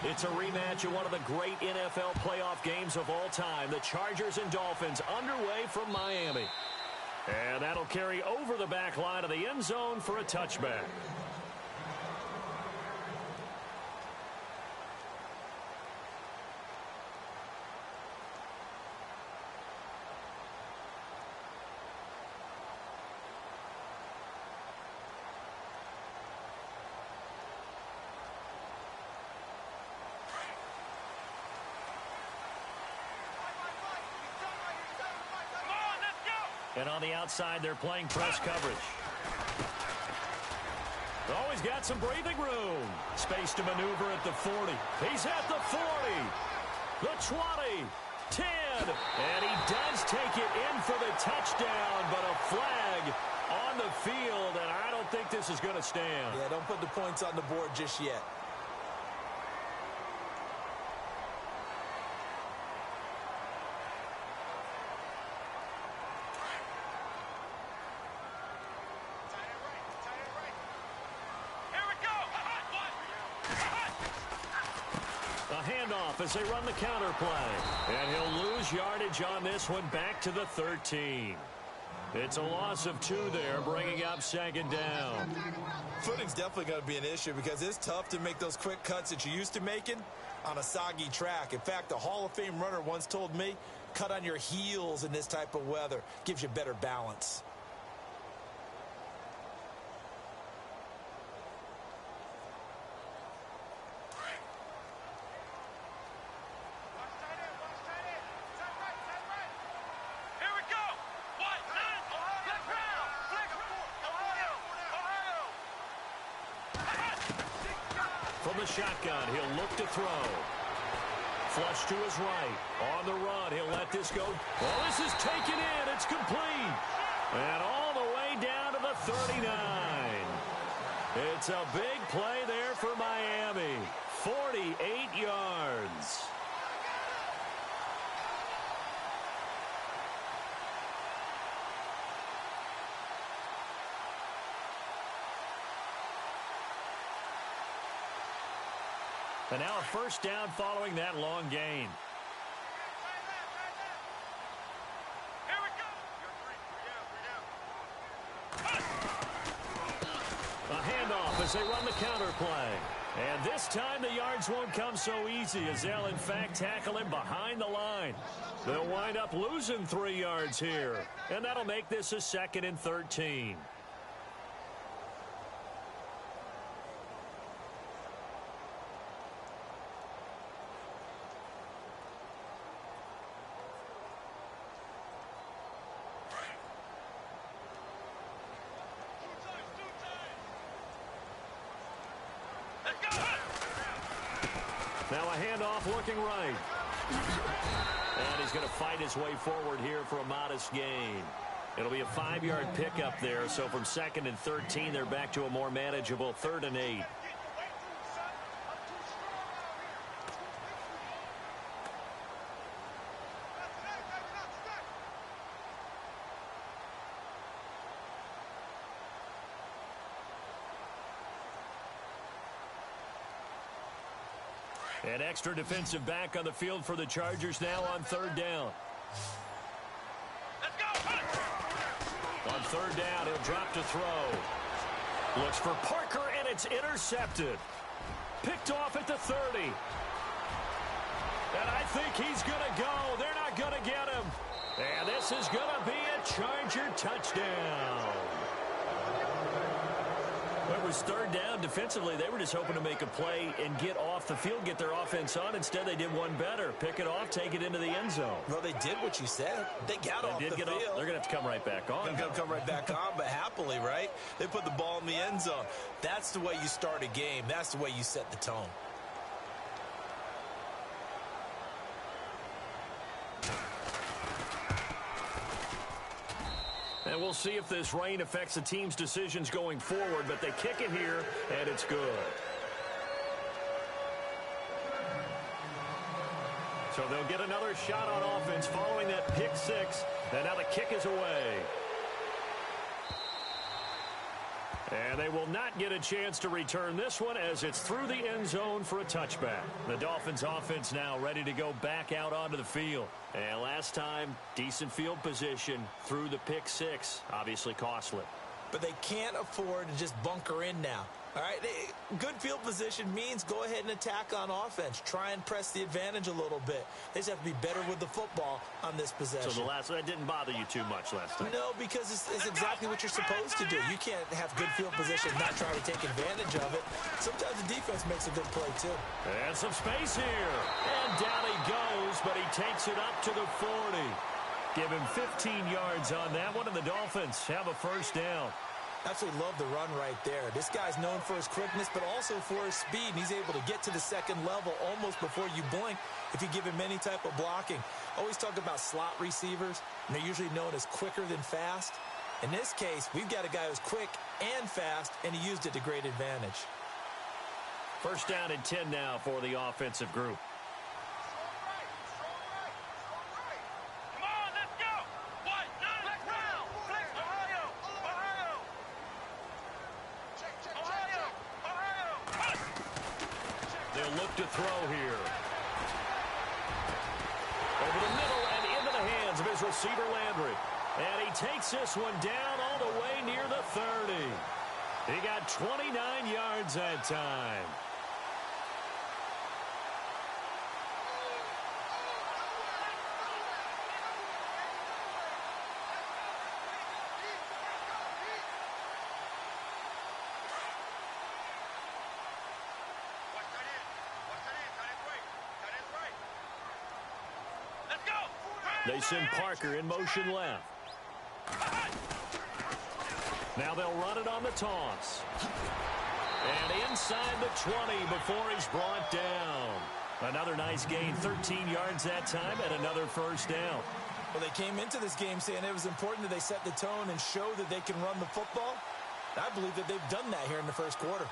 It's a rematch of one of the great NFL playoff games of all time. The Chargers and Dolphins underway from Miami. And that'll carry over the back line of the end zone for a touchback. And on the outside, they're playing press coverage. Always got some breathing room. Space to maneuver at the 40. He's at the 40. The 20. 10. And he does take it in for the touchdown, but a flag on the field, and I don't think this is going to stand. Yeah, don't put the points on the board just yet. As they run the counter play. And he'll lose yardage on this one back to the 13. It's a loss of 2 there, bringing up 2nd down. Footing's definitely going to be an issue because it's tough to make those quick cuts that you're used to making on a soggy track. In fact, a Hall of Fame runner once told me, cut on your heels in this type of weather. Gives you better balance. From the shotgun, he'll look to throw. Flush to his right. On the run, he'll let this go. Oh, this is taken in. It's complete. And all the way down to the 39. It's a big play there for Miami. 48 yards. And now a first down following that long gain. Here we go. A handoff as they run the counter play. And this time the yards won't come so easy as they'll in fact tackle him behind the line. They'll wind up losing 3 yards here. And that'll make this a 2nd and 13. Now a handoff looking right. And he's going to fight his way forward here for a modest gain. It'll be a 5-yard pickup there. So from 2nd and 13, they're back to a more manageable 3rd and 8. An extra defensive back on the field for the Chargers now on 3rd down. Let's go. On 3rd down, he'll drop to throw. Looks for Parker, and it's intercepted. Picked off at the 30. And I think he's going to go. They're not going to get him. And this is going to be a Charger touchdown. It was 3rd down. Defensively, they were just hoping to make a play and get off the field, get their offense on. Instead, they did one better. Pick it off, take it into the end zone. Well, they did what you said. They got off the field. They're going to have to come right back on. They're going to come right back on, but happily, right? They put the ball in the end zone. That's the way you start a game. That's the way you set the tone. And we'll see if this rain affects the team's decisions going forward, but they kick it here, and it's good. So they'll get another shot on offense following that pick 6, and now the kick is away. And they will not get a chance to return this one as it's through the end zone for a touchback. The Dolphins offense now ready to go back out onto the field. And last time, decent field position through the pick six. Obviously costly. But they can't afford to just bunker in now. All right, good field position means go ahead and attack on offense. Try and press the advantage a little bit. They just have to be better with the football on this possession. So that didn't bother you too much last time? No, because it's exactly what you're supposed to do. You can't have good field position and not try to take advantage of it. Sometimes the defense makes a good play, too. And some space here. And down he goes, but he takes it up to the 40. Give him 15 yards on that one, and the Dolphins have a first down. Absolutely love the run right there. This guy's known for his quickness, but also for his speed. He's able to get to the second level almost before you blink if you give him any type of blocking. Always talk about slot receivers, and they're usually known as quicker than fast. In this case, we've got a guy who's quick and fast, and he used it to great advantage. First down and 10 now for the offensive group. Look to throw here. Over the middle and into the hands of his receiver, Landry. And he takes this one down all the way near the 30. He got 29 yards that time. They send Parker in motion left. Now they'll run it on the toss. And inside the 20 before he's brought down. Another nice gain, 13 yards that time, and another first down. Well, they came into this game saying it was important that they set the tone and show that they can run the football. I believe that they've done that here in the first quarter.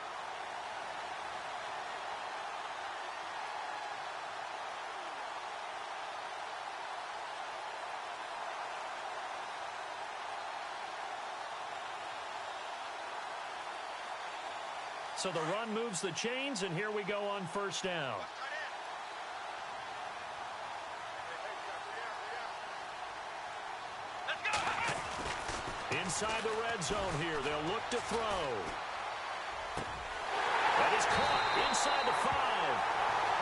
So the run moves the chains, and here we go on first down. Inside the red zone here, they'll look to throw. That is caught inside the 5.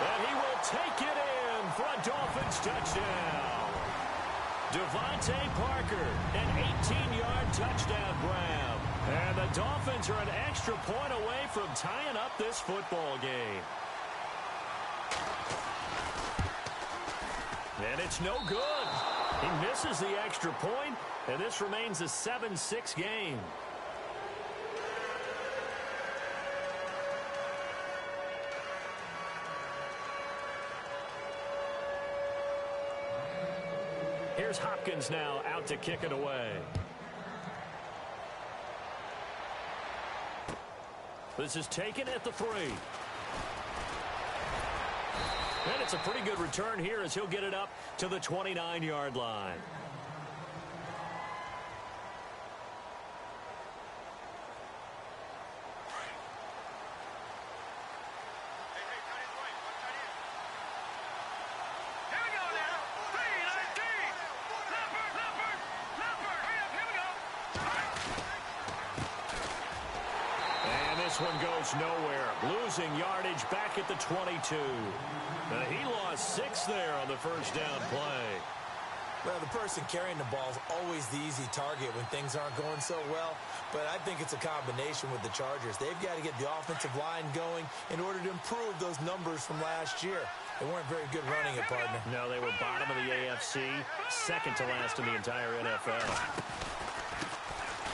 And he will take it in for a Dolphins touchdown. Devontae Parker, an 18-yard touchdown grab. And the Dolphins are an extra point away from tying up this football game. And it's no good. He misses the extra point, and this remains a 7-6 game. Here's Hopkins now out to kick it away. This is taken at the 3. And it's a pretty good return here as he'll get it up to the 29-yard line. This one goes nowhere. Losing yardage back at the 22. He lost 6 there on the first down play. Well, the person carrying the ball is always the easy target when things aren't going so well. But I think it's a combination with the Chargers. They've got to get the offensive line going in order to improve those numbers from last year. They weren't very good running it, partner. No, they were bottom of the AFC, second to last in the entire NFL.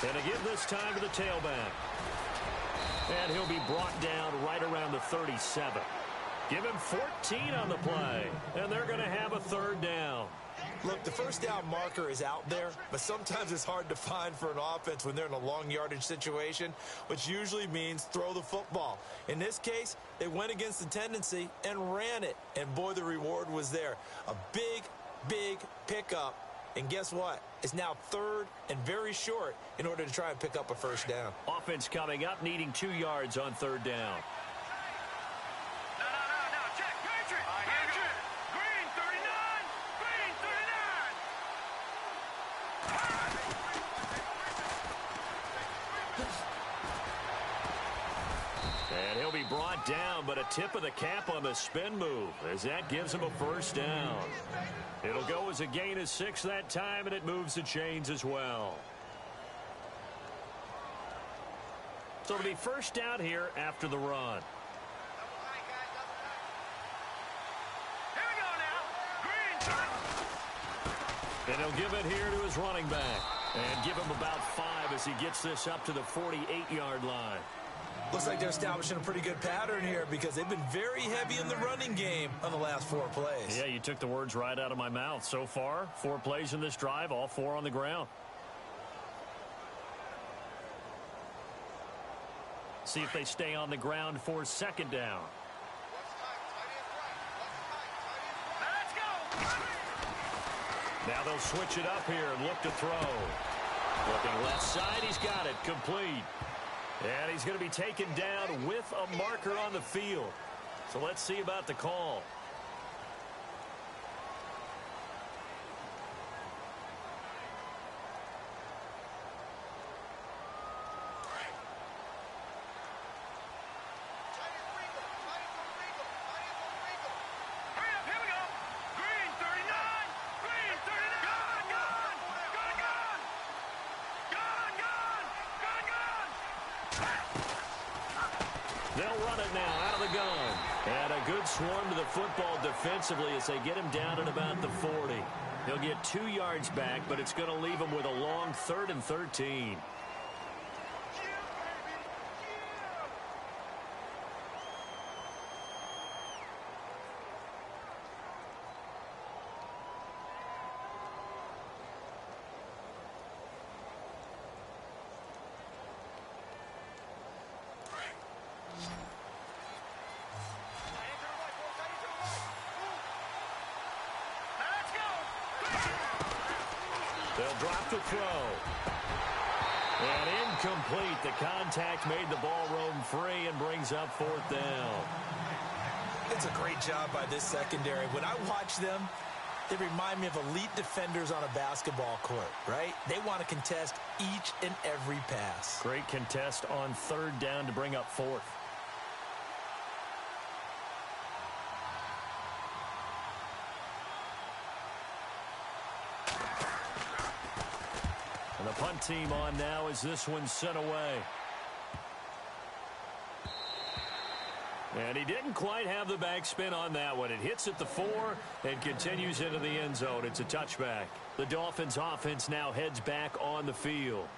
And to give this time to the tailback. And he'll be brought down right around the 37. Give him 14 on the play, and they're going to have a third down. Look, the first down marker is out there, but sometimes it's hard to find for an offense when they're in a long yardage situation, which usually means throw the football. In this case, they went against the tendency and ran it, and boy, the reward was there. A big, big pickup And guess what? It's now 3rd and very short in order to try and pick up a first down. Offense coming up, needing 2 yards on 3rd down. No, check. Patriot. Patriot. Green 39. Green 39. And he'll be brought down, but a tip of the cap on the spin move as that gives him a first down. It'll go as a gain of 6 that time, and it moves the chains as well. So it'll be first down here after the run. Here we go now. Green. And he'll give it here to his running back. And give him about 5 as he gets this up to the 48-yard line. Looks like they're establishing a pretty good pattern here because they've been very heavy in the running game on the last 4 plays. Yeah, you took the words right out of my mouth. So far, 4 plays in this drive, all 4 on the ground. See if they stay on the ground for 2nd down. Let's go. Now they'll switch it up here and look to throw. Looking left side, he's got it, complete. And he's going to be taken down with a marker on the field. So let's see about the call. They'll run it now out of the gun. And a good swarm to the football defensively as they get him down at about the 40. He'll get 2 yards back, but it's going to leave him with a long 3rd and 13. They'll drop the throw. And incomplete. The contact made the ball roam free and brings up 4th down. It's a great job by this secondary. When I watch them, they remind me of elite defenders on a basketball court, right? They want to contest each and every pass. Great contest on 3rd down to bring up 4th. And the punt team on now as this one's sent away. And he didn't quite have the backspin on that one. It hits at the 4 and continues into the end zone. It's a touchback. The Dolphins offense now heads back on the field.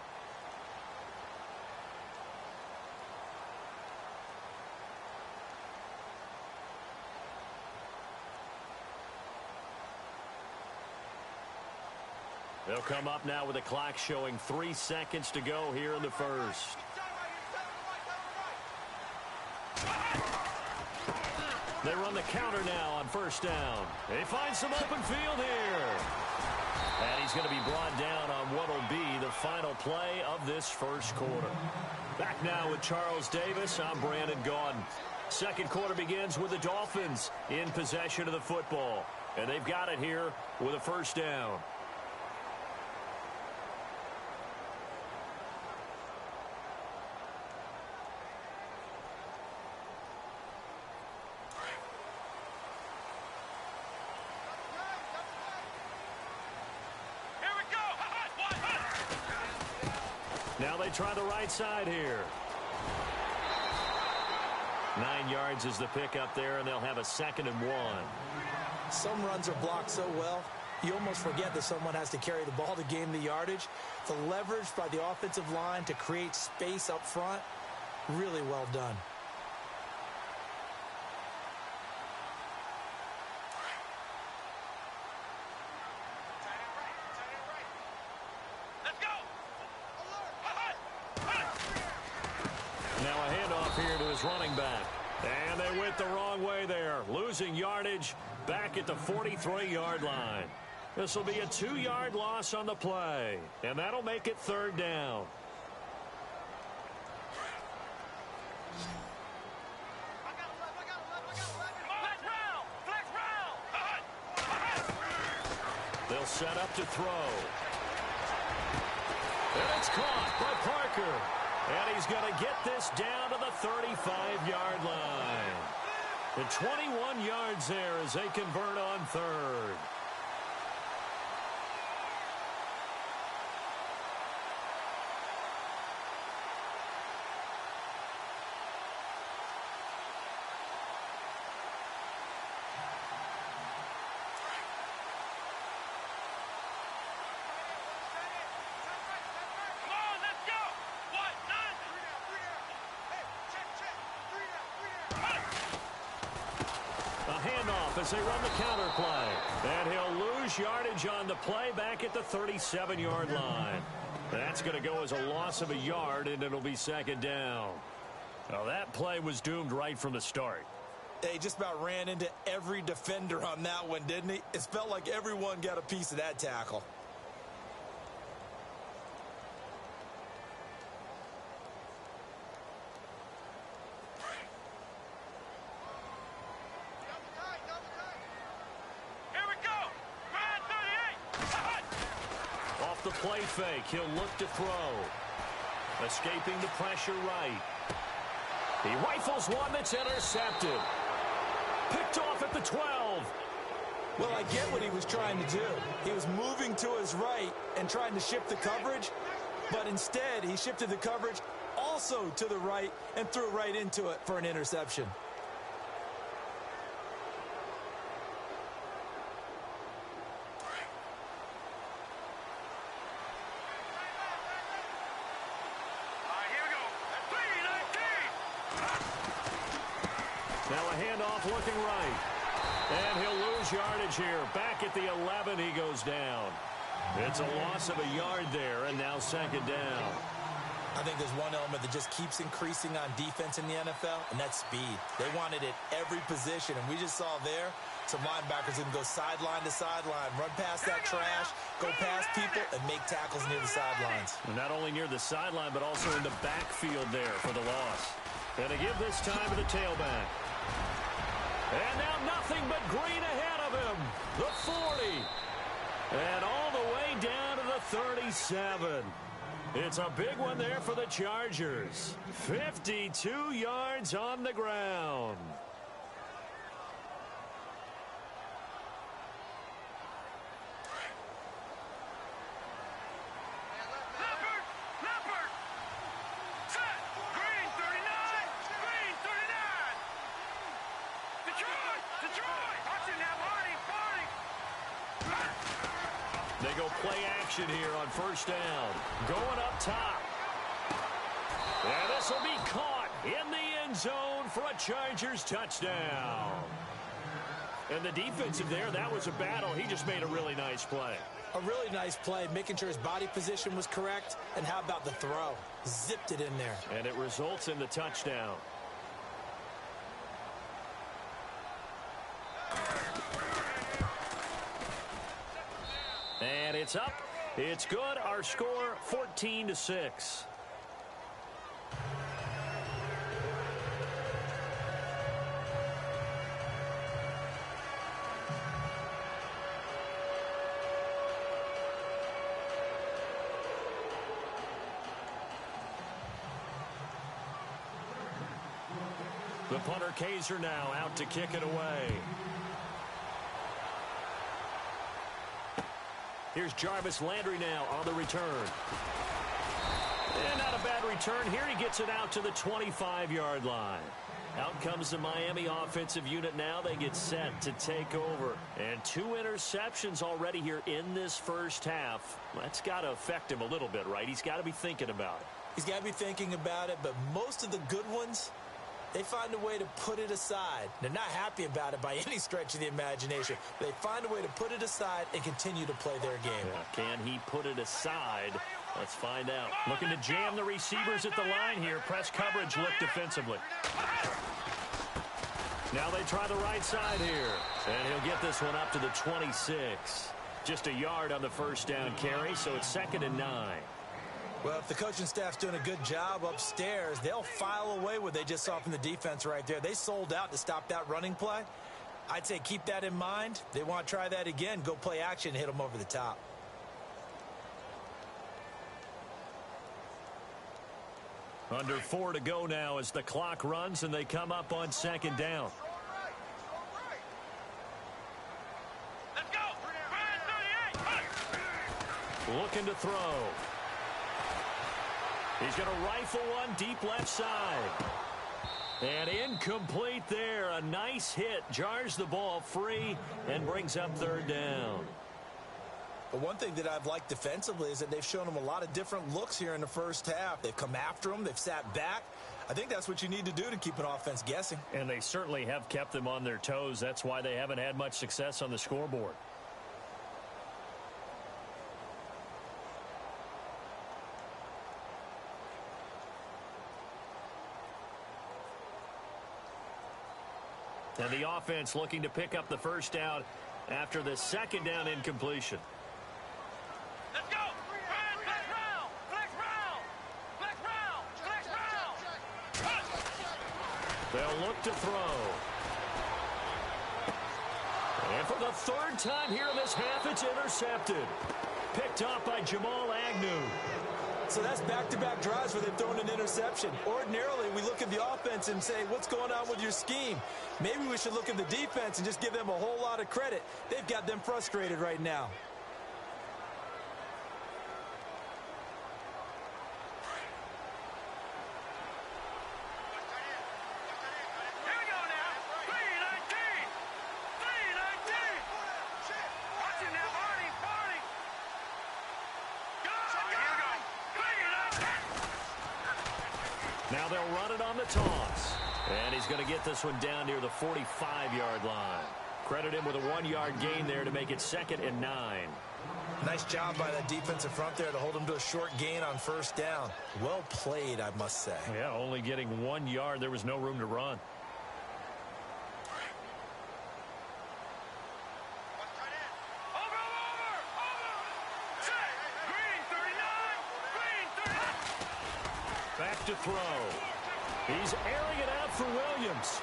They'll come up now with a clock showing 3 seconds to go here in the first. They run the counter now on 1st down. They find some open field here. And he's going to be brought down on what will be the final play of this first quarter. Back now with Charles Davis. I'm Brandon Gaudin. Second quarter begins with the Dolphins in possession of the football. And they've got it here with a first down. Now they try the right side here. 9 yards is the pickup there, and they'll have a 2nd and 1. Some runs are blocked so well, you almost forget that someone has to carry the ball to gain the yardage. The leverage by the offensive line to create space up front, really well done. Running back. And they went the wrong way there. Losing yardage back at the 43-yard line. This will be a 2-yard loss on the play, and that'll make it 3rd down. They'll set up to throw. And it's caught by Parker. And he's going to get this down to the 35-yard line. And 21 yards there as they convert on 3rd. As they run the counter play. And he'll lose yardage on the play back at the 37-yard line. That's going to go as a loss of a yard, and it'll be 2nd down. Well, that play was doomed right from the start. He just about ran into every defender on that one, didn't he? It felt like everyone got a piece of that tackle. The play fake. He'll look to throw. Escaping the pressure right. He rifles one that's intercepted. Picked off at the 12. Well, I get what he was trying to do. He was moving to his right and trying to shift the coverage, but instead he shifted the coverage also to the right and threw right into it for an interception. Now a handoff looking right. And he'll lose yardage here. Back at the 11, he goes down. It's a loss of a yard there, and now 2nd down. I think there's one element that just keeps increasing on defense in the NFL, and that's speed. They want it at every position, and we just saw there some linebackers can go sideline to sideline, run past that trash, go past people, and make tackles near the sidelines. And not only near the sideline, but also in the backfield there for the loss. And to give this time to the tailback. And now nothing but green ahead of him. The 40. And all the way down to the 37. It's a big one there for the Chargers. 52 yards on the ground. They go play action here on 1st down. Going up top. And this will be caught in the end zone for a Chargers touchdown. And the defensive there, that was a battle. He just made a really nice play. A really nice play, making sure his body position was correct. And how about the throw? Zipped it in there. And it results in the touchdown. And it's up. It's good. Our score, 14-6. The punter Kaiser now out to kick it away. Here's Jarvis Landry now on the return. And not a bad return. Here he gets it out to the 25-yard line. Out comes the Miami offensive unit now. They get set to take over. And 2 interceptions already here in this first half. That's got to affect him a little bit, right? He's got to be thinking about it. He's got to be thinking about it, but most of the good ones, they find a way to put it aside. They're not happy about it by any stretch of the imagination. They find a way to put it aside and continue to play their game. Yeah, can he put it aside? Let's find out. Looking to jam the receivers at the line here. Press coverage look defensively. Now they try the right side here. And he'll get this one up to the 26. Just a yard on the first down carry, so it's 2nd and 9. Well, if the coaching staff's doing a good job upstairs, they'll file away what they just saw from the defense right there. They sold out to stop that running play. I'd say keep that in mind. They want to try that again. Go play action, hit them over the top. Under 4 to go now as the clock runs and they come up on 2nd down. Let's go. Brian 38. Looking to throw. He's going to rifle one deep left side. And incomplete there. A nice hit. Jars the ball free and brings up 3rd down. But one thing that I've liked defensively is that they've shown them a lot of different looks here in the first half. They've come after them. They've sat back. I think that's what you need to do to keep an offense guessing. And they certainly have kept them on their toes. That's why they haven't had much success on the scoreboard. And the offense looking to pick up the first down after the 2nd down incompletion. Let's go. Brian, flex round. Flex round. Flex round. Flex round. They'll look to throw. And for the 3rd time here in this half, it's intercepted. Picked off by Jamal Agnew. So that's back-to-back drives where they've thrown an interception. Ordinarily, we look at the offense and say, what's going on with your scheme? Maybe we should look at the defense and just give them a whole lot of credit. They've got them frustrated right now. Here we go now. 319. 319. Watch it now, Barney. Barney. Go. Here we go. 319. Now they'll run it on the toss. And he's going to get this one down near the 45-yard line. Credit him with a 1-yard gain there to make it 2nd and 9. Nice job by that defensive front there to hold him to a short gain on first down. Well played, I must say. Yeah, only getting 1 yard. There was no room to run. Back to throw. He's airing it out for Williams.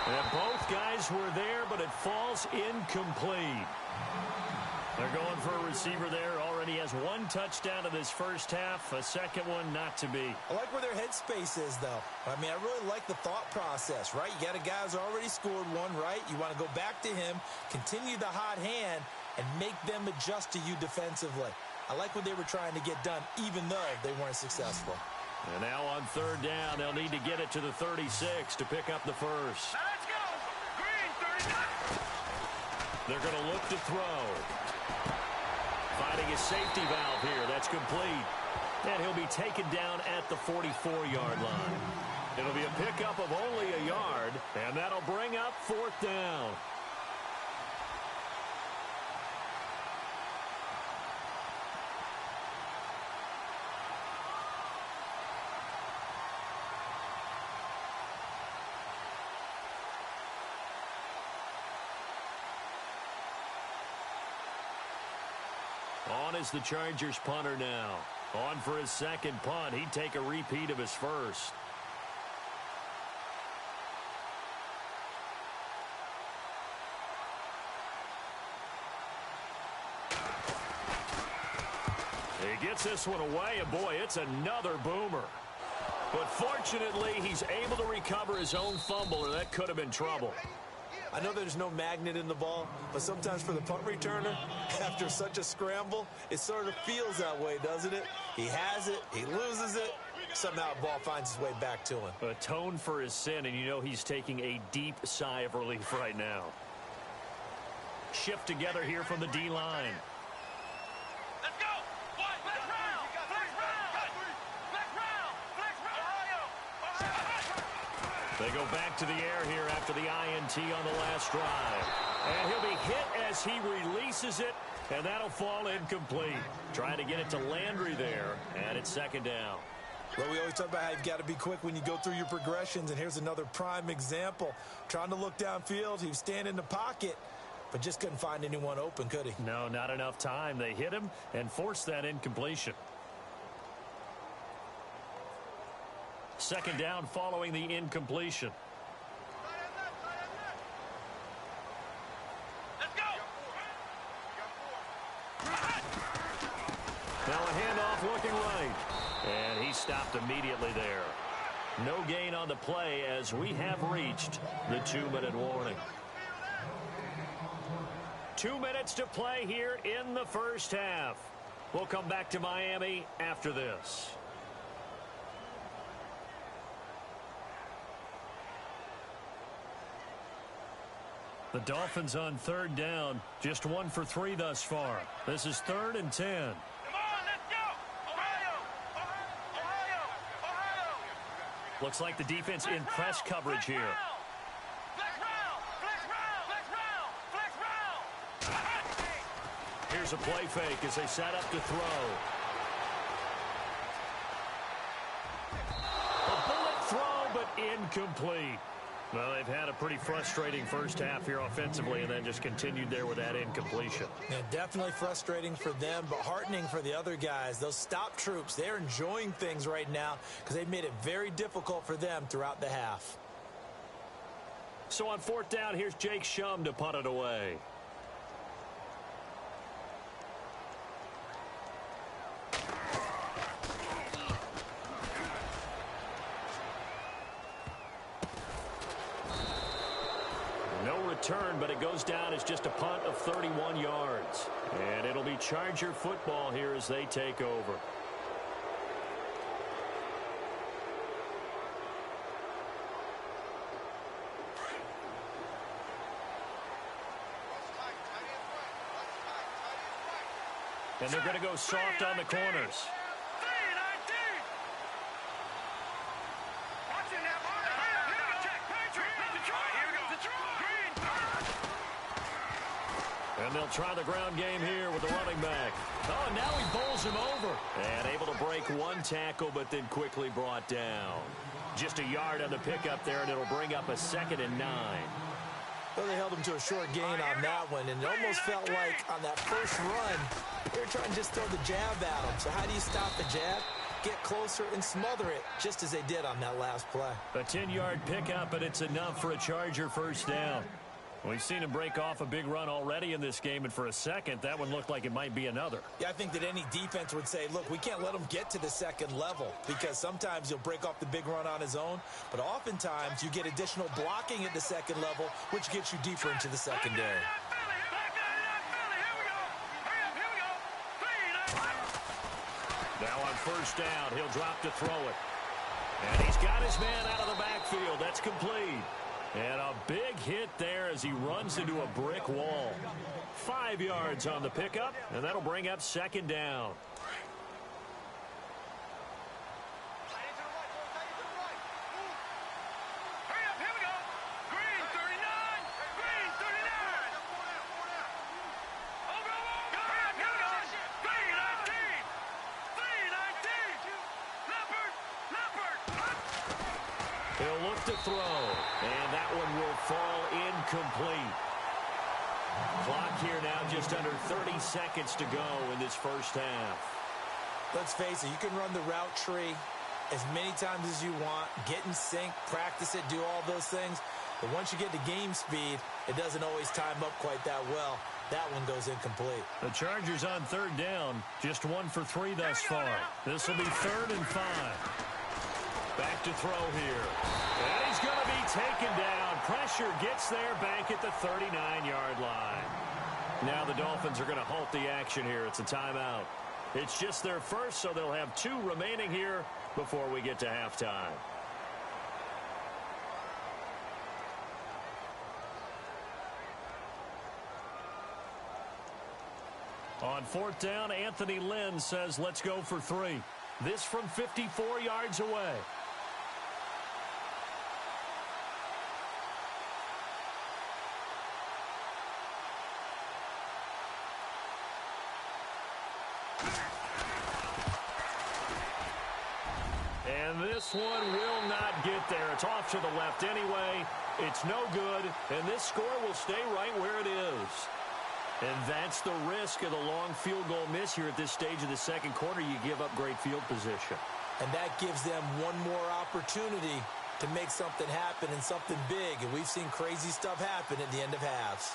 And both guys were there, but it falls incomplete. They're going for a receiver there. Already has 1 touchdown in this first half. A second one not to be. I like where their headspace is, though. I mean, I really like the thought process, right? You got a guy who's already scored 1, right? You want to go back to him, continue the hot hand, and make them adjust to you defensively. I like what they were trying to get done, even though they weren't successful. And now on 3rd down, they'll need to get it to the 36 to pick up the first. Now let's go. Green 39. They're going to look to throw. Finding a safety valve here. That's complete. And he'll be taken down at the 44-yard line. It'll be a pickup of only a yard, and that'll bring up 4th down. On is the Chargers punter now. On for his 2nd punt. He'd take a repeat of his first. He gets this one away, and boy, it's another boomer. But fortunately, he's able to recover his own fumble, or that could have been trouble. I know there's no magnet in the ball, but sometimes for the punt returner, after such a scramble, it sort of feels that way, doesn't it? He has it, he loses it, somehow the ball finds its way back to him. Atone for his sin, and you know he's taking a deep sigh of relief right now. Shift together here from the D-line. Let's go. What? Flex round. Flex round. Flex round. Flex round. They go back to the air here after the INT on the last drive. And he'll be hit as he releases it, and that'll fall incomplete. Trying to get it to Landry there, and it's 2nd down. Well, we always talk about how you've got to be quick when you go through your progressions, and here's another prime example. Trying to look downfield, he was standing in the pocket, but just couldn't find anyone open, could he? No, not enough time. They hit him and forced that incompletion. Second down following the incompletion. Let's go. Now a handoff looking right. And he stopped immediately there. No gain on the play as we have reached the 2-minute warning. 2 minutes to play here in the first half. We'll come back to Miami after this. The Dolphins on third down, just 1 for 3 thus far. This is 3rd and 10. Come on, let's go. Ohio. Ohio. Ohio. Looks like the defense in press coverage here. Flex round. Flex round. Flex round. Flex round. Here's a play fake as they set up to throw. A bullet throw, but incomplete. Well, they've had a pretty frustrating first half here offensively and then just continued there with that incompletion. Yeah, definitely frustrating for them, but heartening for the other guys. Those stop troops, they're enjoying things right now because they've made it very difficult for them throughout the half. So on 4th down, here's Jake Shum to punt it away. Return, but it goes down as just a punt of 31 yards. And it'll be Charger football here as they take over. And they're going to go soft on the corners. And they'll try the ground game here with the running back. Oh, and now he bowls him over. And able to break one tackle, but then quickly brought down. Just a yard on the pickup there, and it'll bring up a 2nd and 9. Well, they held him to a short gain on that one, and it almost felt like on that first run, they were trying to just throw the jab at him. So how do you stop the jab? Get closer and smother it, just as they did on that last play. A 10-yard pickup, and it's enough for a Charger first down. We've seen him break off a big run already in this game, and for a second, that one looked like it might be another. Yeah, I think that any defense would say, look, we can't let him get to the second level because sometimes he'll break off the big run on his own, but oftentimes you get additional blocking at the second level, which gets you deeper into the secondary. Now on first down, he'll drop to throw it. And he's got his man out of the backfield. That's complete. And a big hit there as he runs into a brick wall. 5 yards on the pickup, and that'll bring up 2nd down. He'll look to throw, and that one will fall incomplete. Clock here now just under 30 seconds to go in this first half. Let's face it, you can run the route tree as many times as you want, get in sync, practice it, do all those things. But once you get to game speed, it doesn't always time up quite that well. That one goes incomplete. The Chargers on 3rd down, just 1 for 3 thus far. This will be 3rd and 5. Back to throw here. And he's going to be taken down. Pressure gets there back at the 39-yard line. Now the Dolphins are going to halt the action here. It's a timeout. It's just their first, so they'll have 2 remaining here before we get to halftime. On 4th down, Anthony Lynn says, let's go for 3. This from 54 yards away. And this one will not get there. It's off to the left anyway, It's no good, and this score will stay right where it is. And that's the risk of the long field goal miss here at this stage of the second quarter. You give up great field position. And that gives them one more opportunity to make something happen and something big. And we've seen crazy stuff happen at the end of halves.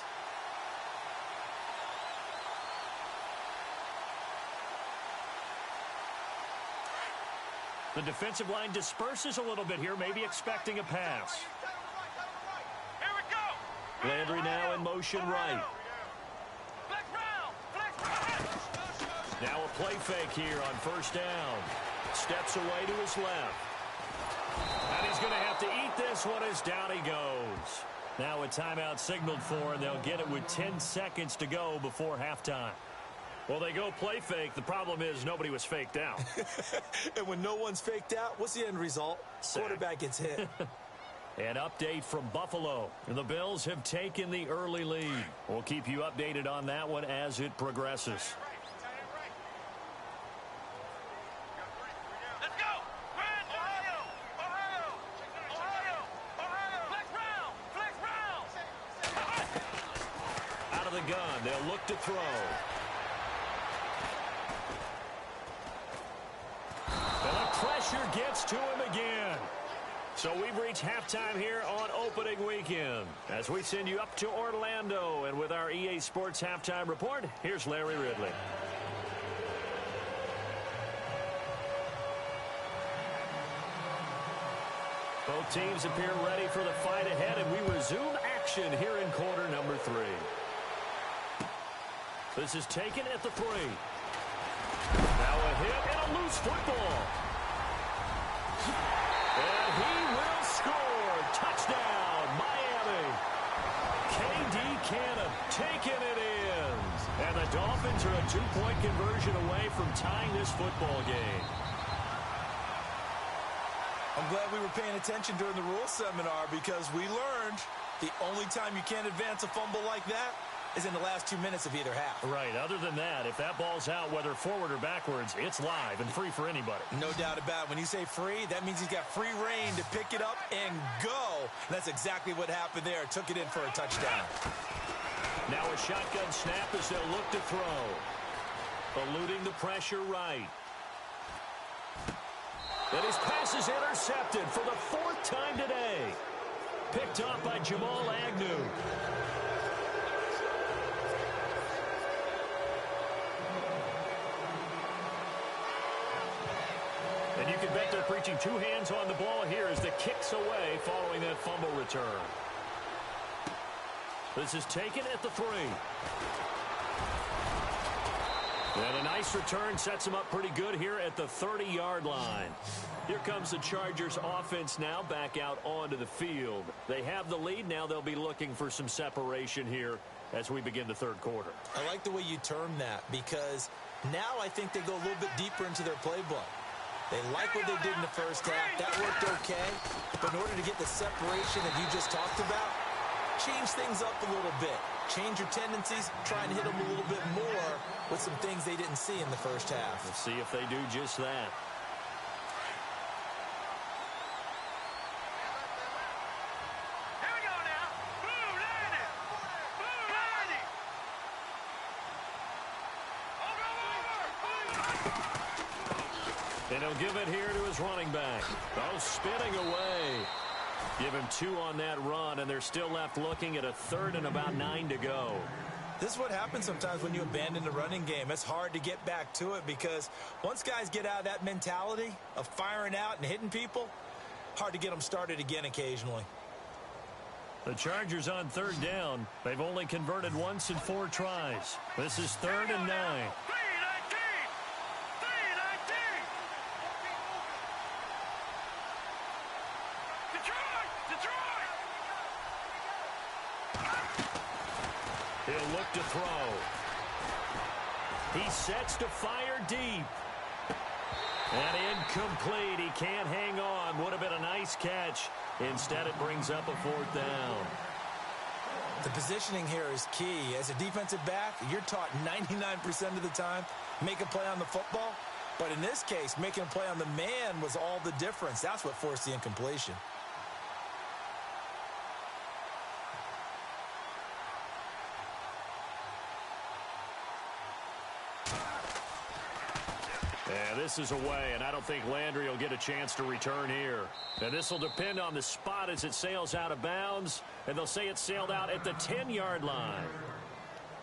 The defensive line disperses a little bit here, maybe expecting a pass. Here we go. Landry now in motion right. Flex round. Flex round. Now a play fake here on first down. Steps away to his left. And he's going to have to eat this one as down he goes. Now a timeout signaled for, and they'll get it with 10 seconds to go before halftime. Well, they go play fake. The problem is nobody was faked out. And when no one's faked out, what's the end result? Sack. Quarterback gets hit. An update from Buffalo. The Bills have taken the early lead. We'll keep you updated on that one as it progresses. Let's go. Grand Ohio. Ohio. Ohio. Ohio. Flex round. Flex round. Out of the gun, they'll look to throw. And the pressure gets to him again. So we've reached halftime here on opening weekend. As we send you up to Orlando, and with our EA Sports Halftime Report, here's Larry Ridley. Both teams appear ready for the fight ahead, and we resume action here in quarter number 3. This is taken at the 3. Now a hit and a loose football. And he will score. Touchdown, Miami. K.D. Cannon taking it in. And the Dolphins are a 2-point conversion away from tying this football game. I'm glad we were paying attention during the rules seminar, because we learned the only time you can't advance a fumble like that is in the last 2 minutes of either half. Right. Other than that, if that ball's out, whether forward or backwards, it's live and free for anybody. No doubt about it. When you say free, that means he's got free reign to pick it up and go. And that's exactly what happened there. Took it in for a touchdown. Now a shotgun snap as they'll look to throw. Eluding the pressure right. And his pass is intercepted for the 4th time today. Picked up by Jamal Agnew. And you can bet they're preaching 2 hands on the ball here as the kick's away following that fumble return. This is taken at the 3. And a nice return sets them up pretty good here at the 30-yard line. Here comes the Chargers offense now back out onto the field. They have the lead. Now they'll be looking for some separation here as we begin the third quarter. I like the way you term that, because now I think they go a little bit deeper into their playbook. They like what they did in the first half. That worked okay. But in order to get the separation that you just talked about, change things up a little bit. Change your tendencies. Try and hit them a little bit more with some things they didn't see in the first half. Let's see if they do just that. Here we go now. Blue landing. Blue landing. Over. And he'll give it here to his running back. Oh, spinning away. Give him 2 on that run, and they're still left looking at a 3rd and about 9 to go. This is what happens sometimes when you abandon the running game. It's hard to get back to it, because once guys get out of that mentality of firing out and hitting people, hard to get them started again occasionally. The Chargers on 3rd down. They've only converted once in 4 tries. This is 3rd and 9. 319. 319. Detroit. Detroit. He'll look to throw. He sets to fire deep. And incomplete. He can't hang on. Would have been a nice catch. Instead, it brings up a 4th down. The positioning here is key. As a defensive back, you're taught 99% of the time, make a play on the football. But in this case, making a play on the man was all the difference. That's what forced the incompletion. And this is away, and I don't think Landry will get a chance to return here. And this will depend on the spot as it sails out of bounds, and they'll say it sailed out at the 10-yard line.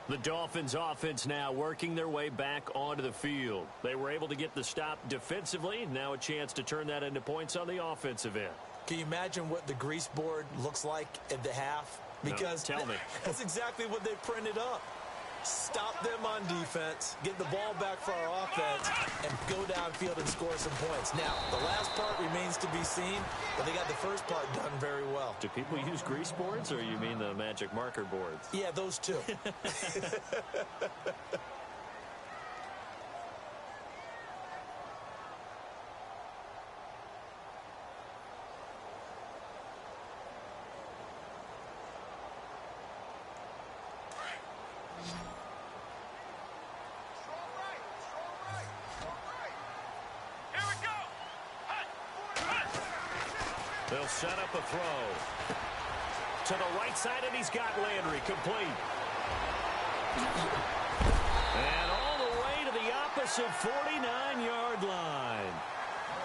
The Dolphins offense now working their way back onto the field. They were able to get the stop defensively. Now a chance to turn that into points on the offensive end. Can you imagine what the grease board looks like at the half? Because no, tell me. That's exactly what they printed up. Stop them on defense, get the ball back for our offense, and go downfield and score some points. Now, the last part remains to be seen, but they got the first part done very well. Do people use grease boards, or you mean the magic marker boards? Yeah, those two. They'll set up a throw. To the right side, and he's got Landry complete. And all the way to the opposite 49-yard line.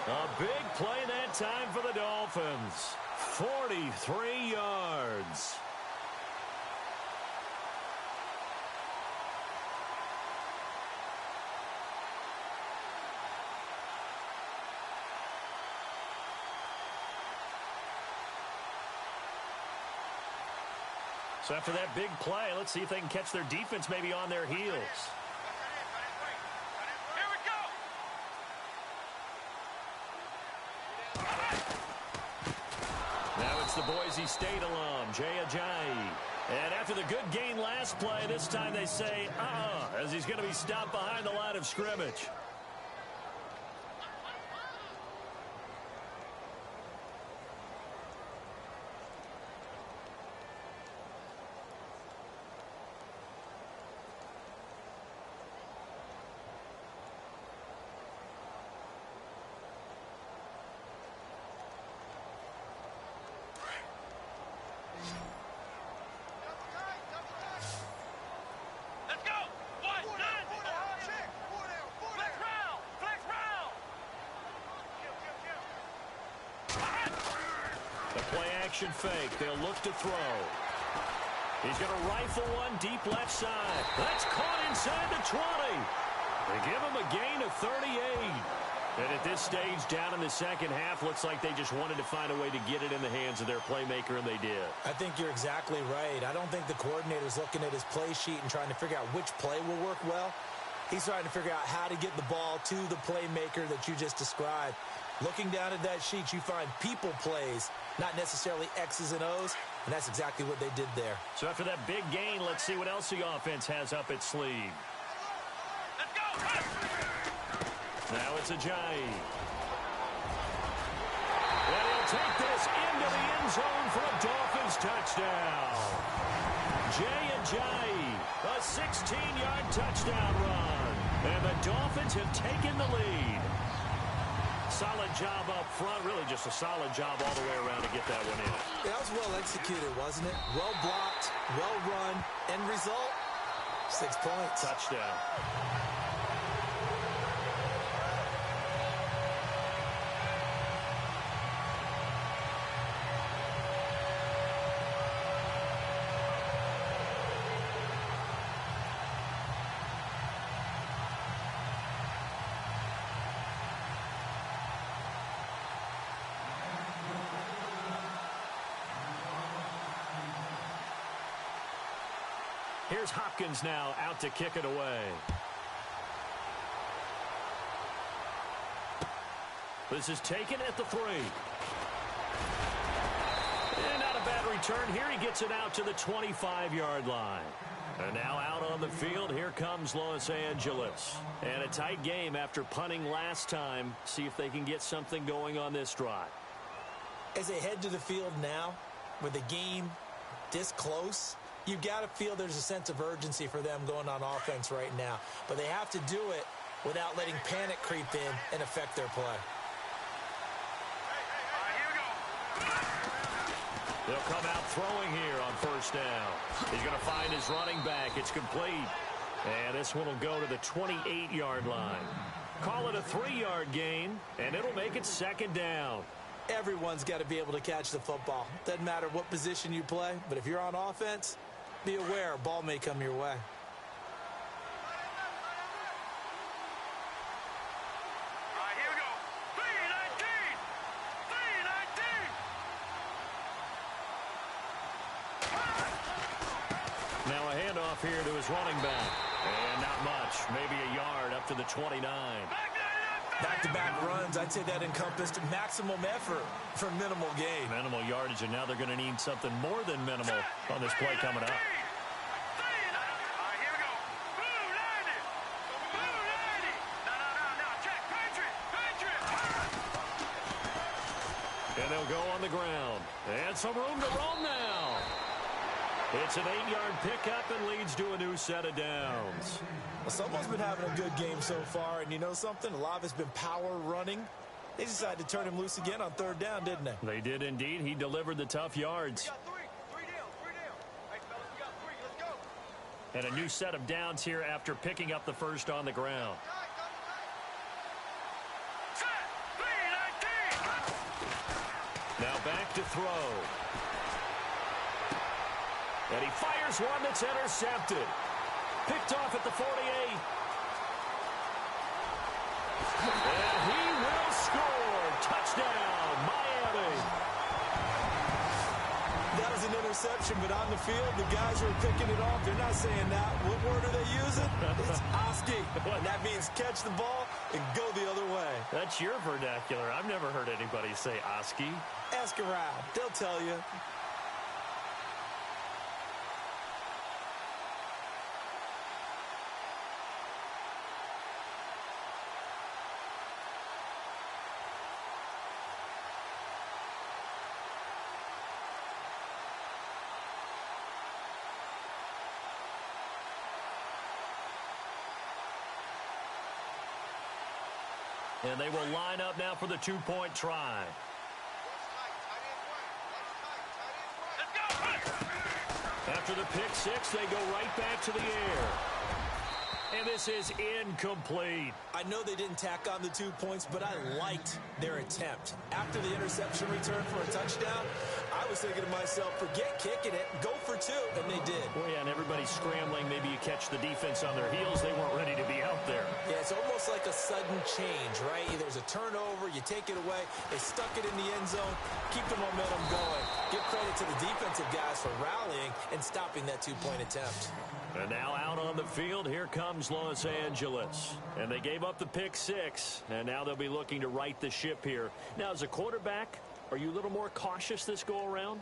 A big play that time for the Dolphins. 43 yards. So after that big play, let's see if they can catch their defense maybe on their heels. Here we go. Now it's the Boise State alum, Jay Ajayi. And after the good gain last play, this time they say, as he's going to be stopped behind the line of scrimmage. Play-action fake. They'll look to throw. He's going to rifle one deep left side. That's caught inside the 20. They give him a gain of 38. And at this stage, down in the second half, looks like they just wanted to find a way to get it in the hands of their playmaker, and they did. I think you're exactly right. I don't think the coordinator's looking at his play sheet and trying to figure out which play will work well. He's trying to figure out how to get the ball to the playmaker that you just described. Looking down at that sheet, you find people plays, not necessarily X's and O's, and that's exactly what they did there. So after that big gain, let's see what else the offense has up its sleeve. Let's go. Now it's Ajayi. And he'll take this into the end zone for a Dolphins touchdown. Jay Ajayi, a 16-yard touchdown run. And the Dolphins have taken the lead. Solid job up front, really just a solid job all the way around to get that one in. That was well executed, wasn't it? Well blocked, well run. End result, 6 points. Touchdown. Here's Hopkins now out to kick it away. This is taken at the 3. And not a bad return here. He gets it out to the 25-yard line. And now out on the field, here comes Los Angeles. And a tight game after punting last time. See if they can get something going on this drive. As they head to the field now, with the game this close, you've got to feel there's a sense of urgency for them going on offense right now. But they have to do it without letting panic creep in and affect their play. Here we go. They'll come out throwing here on first down. He's going to find his running back. It's complete. And this one will go to the 28-yard line. Call it a 3-yard gain, and it'll make it 2nd down. Everyone's got to be able to catch the football. Doesn't matter what position you play, but if you're on offense, be aware a ball may come your way. All right, here we go. 319! 319! Now a handoff here to his running back. And not much. Maybe a yard up to the 29. Back-to-back runs, I'd say that encompassed maximum effort for minimal gain. Minimal yardage, and now they're going to need something more than minimal on this play coming up. All right, here we go. Blue 90! Blue 90! No, check. Patriot! And they'll go on the ground. And some room to roam now. It's an 8-yard pickup and leads to a new set of downs. Well, someone's been having a good game so far, and you know something? A lot of it's been power running. They decided to turn him loose again on 3rd down, didn't they? They did indeed. He delivered the tough yards. We got three down. Hey, fellas, we got 3. Let's go. And a new set of downs here after picking up the first on the ground. Set! 319! Now back to throw. And he fires one that's intercepted. Picked off at the 48. And he will score. Touchdown, Miami. That was an interception, but on the field, the guys who are picking it off, they're not saying that. What word are they using? It's Oski. And that means catch the ball and go the other way. That's your vernacular. I've never heard anybody say Oski. Ask around. They'll tell you. And they will line up now for the 2-point try. After the pick six, they go right back to the air. And this is incomplete. I know they didn't tack on the 2 points, but I liked their attempt. After the interception return for a touchdown, I was thinking to myself, forget kicking it, go for 2, and they did. Well, yeah, and everybody's scrambling. Maybe you catch the defense on their heels. They weren't ready to be out there. Yeah, it's almost like a sudden change, right? There's a turnover, you take it away, they stuck it in the end zone, keep the momentum going. Give credit to the defensive guys for rallying and stopping that 2-point attempt. And now out on the field, here comes Los Angeles. And they gave up the pick six, and now they'll be looking to right the ship here. Now, as a quarterback, are you a little more cautious this go-around?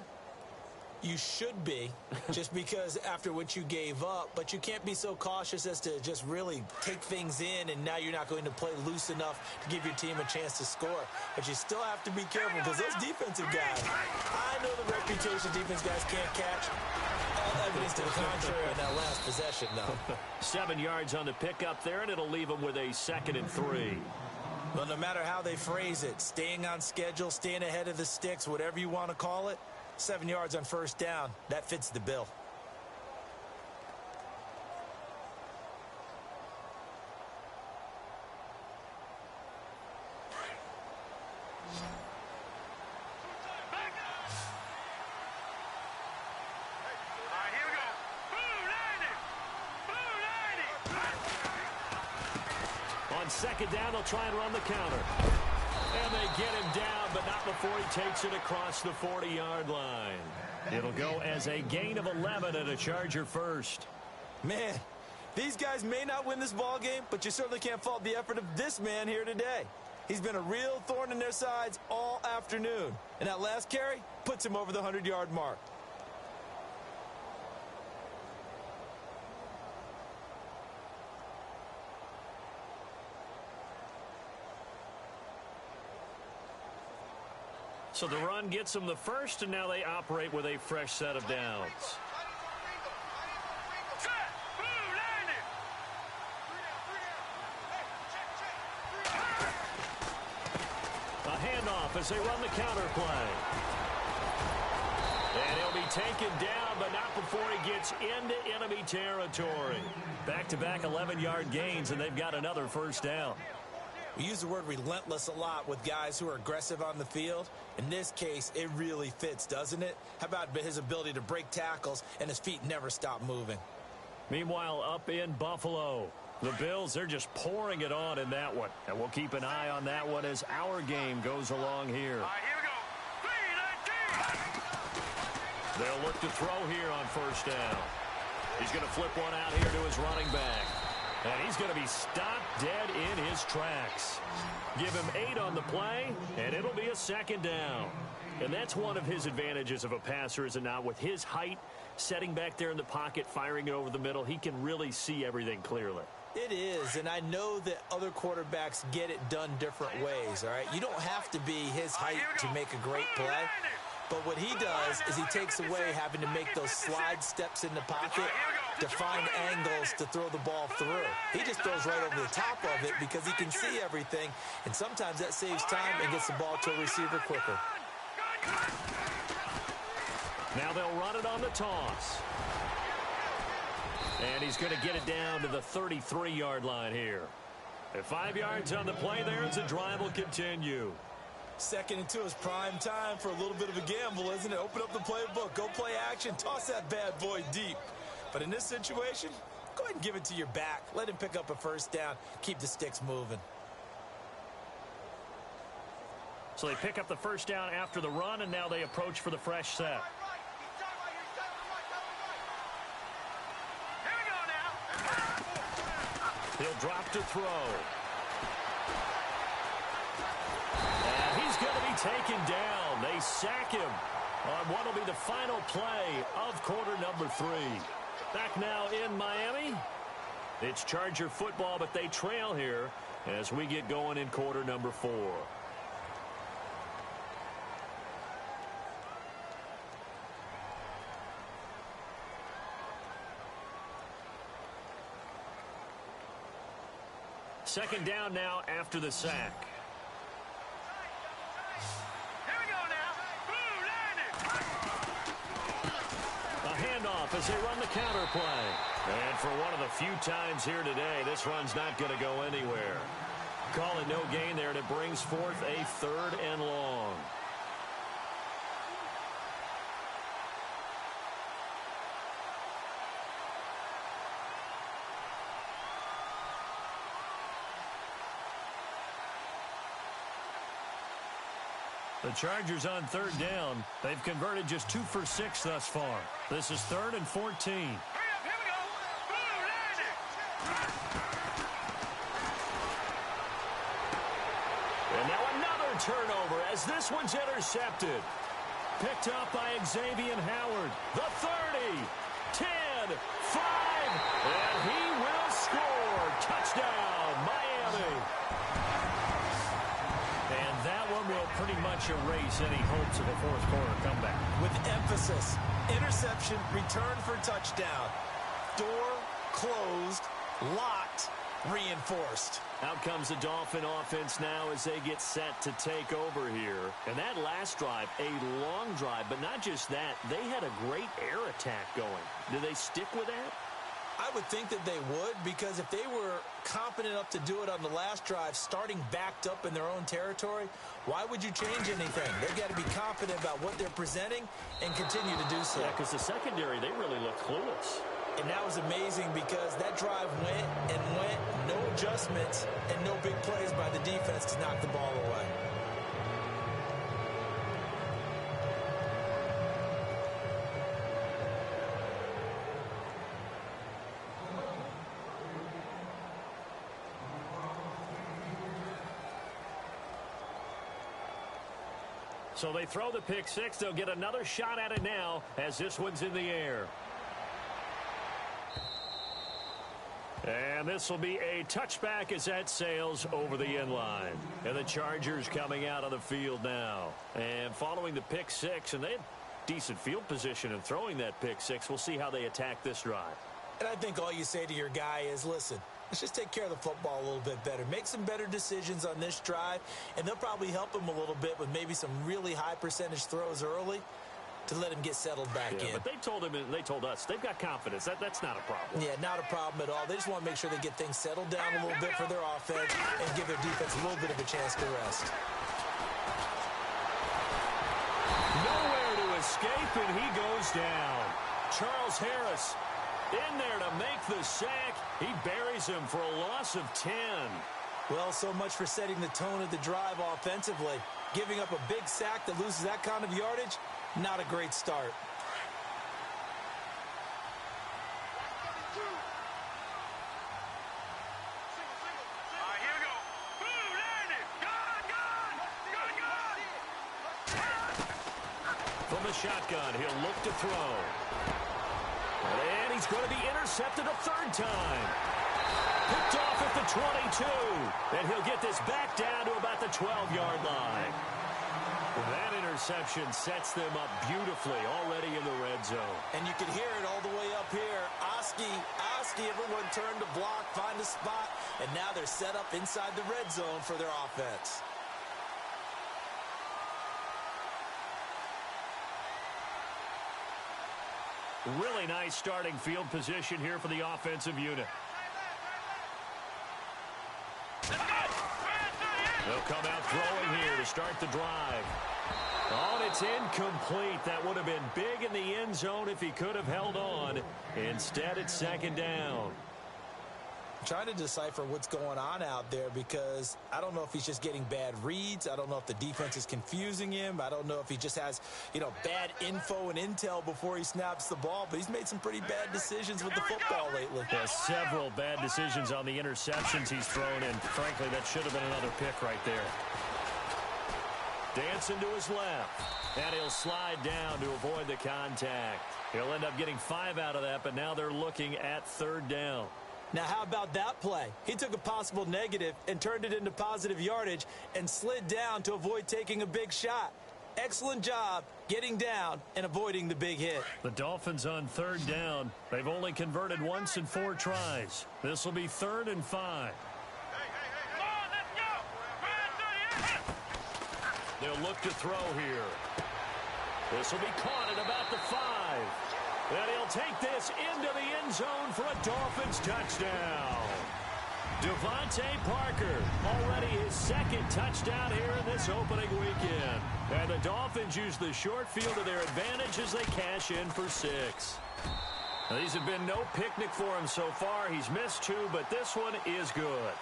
You should be, just because after what you gave up, but you can't be so cautious as to just really take things in, and now you're not going to play loose enough to give your team a chance to score. But you still have to be careful, because those defensive guys, I know the reputation defense guys can't catch. All evidence to the contrary on that last possession, though. 7 yards on the pickup there, and it'll leave them with a 2nd and 3. Well, no matter how they phrase it, staying on schedule, staying ahead of the sticks, whatever you want to call it, 7 yards on 1st down, that fits the bill. On 2nd down, they'll try and run the counter. And they get him down, but not before he takes it across the 40-yard line. It'll go as a gain of 11 and a Charger first. Man, these guys may not win this ball game, but you certainly can't fault the effort of this man here today. He's been a real thorn in their sides all afternoon. And that last carry puts him over the 100-yard mark. So the run gets them the first, and now they operate with a fresh set of downs. A handoff as they run the counter play. And he'll be taken down, but not before he gets into enemy territory. Back-to-back 11-yard gains, and they've got another 1st down. We use the word relentless a lot with guys who are aggressive on the field. In this case, it really fits, doesn't it? How about his ability to break tackles and his feet never stop moving? Meanwhile, up in Buffalo, the Bills, they're just pouring it on in that one. And we'll keep an eye on that one as our game goes along here. All right, here we go. 3-19. They'll look to throw here on first down. He's going to flip one out here to his running back. And he's going to be stopped dead in his tracks. Give him 8 on the play, and it'll be a second down. And that's one of his advantages of a passer, is it not? With his height, setting back there in the pocket, firing it over the middle, he can really see everything clearly. It is, and I know that other quarterbacks get it done different ways, all right? You don't have to be his height to make a great play. But what he does is he takes away having to make those slide steps in the pocket to find angles to throw the ball through. He just throws right over the top of it because he can see everything, and sometimes that saves time and gets the ball to a receiver quicker. Now they'll run it on the toss. And he's going to get it down to the 33-yard line here. At 5 yards on the play there, as the drive will continue. 2nd and 2 is prime time for a little bit of a gamble, isn't it? Open up the playbook, go play action, toss that bad boy deep. But in this situation, go ahead and give it to your back. Let him pick up a first down, keep the sticks moving. So they pick up the first down after the run, and now they approach for the fresh set. Here we go now. He'll drop to throw. And he's going to be taken down. They sack him on what will be the final play of quarter number 3. Back now in Miami. It's Charger football, but they trail here as we get going in quarter number 4. Second down now after the sack. Here we go now. A handoff as they run the counter play. And for one of the few times here today, this run's not going to go anywhere. Call it no gain there, and it brings forth a 3rd and long. The Chargers on 3rd down. They've converted just 2 for 6 thus far. This is 3rd and 14. Hurry up, here we go. And now another turnover as this one's intercepted. Picked up by Xavier Howard. The 30, 10, 5, and he will score. Touchdown, Miami. And that one will pretty much erase any hopes of a fourth quarter comeback. With emphasis, interception, return for touchdown. Door closed, locked, reinforced. Out comes the Dolphin offense now as they get set to take over here. And that last drive, a long drive, but not just that. They had a great air attack going. Do they stick with that? I would think that they would, because if they were confident enough to do it on the last drive, starting backed up in their own territory, why would you change anything? They've got to be confident about what they're presenting and continue to do so. Yeah, because the secondary, they really look clueless. And that was amazing because that drive went and went, no adjustments, and no big plays by the defense to knock the ball away. So they throw the pick six. They'll get another shot at it now as this one's in the air. And this will be a touchback as that sails over the end line. And the Chargers coming out on the field now. And following the pick six, and they had decent field position in throwing that pick six. We'll see how they attack this drive. And I think all you say to your guy is, listen, let's just take care of the football a little bit better. Make some better decisions on this drive, and they'll probably help him a little bit with maybe some really high percentage throws early. to let him get settled back in. But they told us they've got confidence. That's not a problem. Yeah, not a problem at all. They just want to make sure they get things settled down a little bit for their offense and give their defense a little bit of a chance to rest. Nowhere to escape, and he goes down. Charles Harris in there to make the sack. He buries him for a loss of 10. Well, so much for setting the tone of the drive offensively. Giving up a big sack that loses that kind of yardage, not a great start. Here we go. Boom, landed. Gone. From the shotgun, he'll look to throw. And he's going to be intercepted a third time. Picked off at the 22. And he'll get this back down to about the 12-yard line. That interception sets them up beautifully already in the red zone. And you can hear it all the way up here. Oski, everyone turned to block, find a spot, and now they're set up inside the red zone for their offense. Really nice starting field position here for the offensive unit. They'll come out throwing here to start the drive. Oh, and it's incomplete. That would have been big in the end zone if he could have held on. Instead, it's second down. I'm trying to decipher what's going on out there because I don't know if he's just getting bad reads. I don't know if the defense is confusing him. I don't know if he just has, bad info and intel before he snaps the ball. But he's made some pretty bad decisions with the football lately. Yeah, several bad decisions on the interceptions he's thrown in. Frankly, that should have been another pick right there. Dancing to his left. And he'll slide down to avoid the contact. He'll end up getting 5 out of that, but now they're looking at third down. Now, how about that play? He took a possible negative and turned it into positive yardage and slid down to avoid taking a big shot. Excellent job getting down and avoiding the big hit. The Dolphins on third down. They've only converted once in 4 tries. This will be 3rd and 5. Come on, let's go. They'll look to throw here. This will be caught at about the 5. And he'll take this into the end zone for a Dolphins touchdown. Devontae Parker, already his 2nd touchdown here in this opening weekend. And the Dolphins use the short field to their advantage as they cash in for 6. Now, these have been no picnic for him so far. He's missed 2, but this one is good.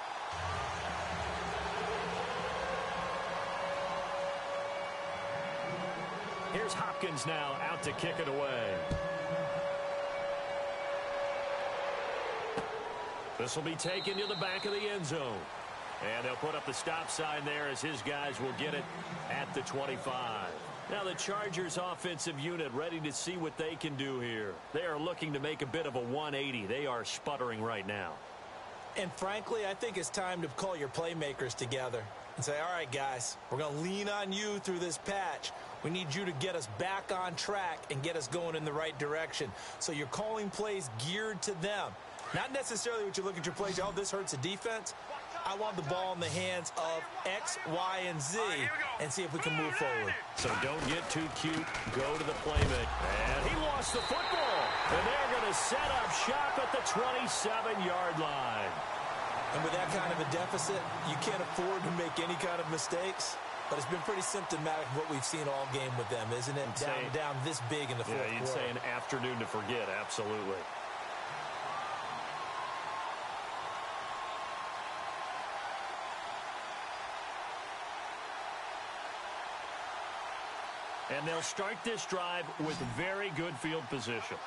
Here's Hopkins now out to kick it away. This will be taken to the back of the end zone. And they'll put up the stop sign there as his guys will get it at the 25. Now the Chargers offensive unit ready to see what they can do here. They are looking to make a bit of a 180. They are sputtering right now. And frankly, I think it's time to call your playmakers together and say, all right, guys, we're going to lean on you through this patch. We need you to get us back on track and get us going in the right direction. So you're calling plays geared to them. Not necessarily what you look at your plays, oh, this hurts the defense. I want the ball in the hands of X, Y, and Z and see if we can move forward. So don't get too cute. Go to the playmaker. And he lost the football. And they're going to set up shop at the 27-yard line. And with that kind of a deficit, you can't afford to make any kind of mistakes. But it's been pretty symptomatic of what we've seen all game with them, isn't it? Down this big in the fourth quarter. Yeah, you'd say an afternoon to forget, absolutely. And they'll start this drive with very good field position.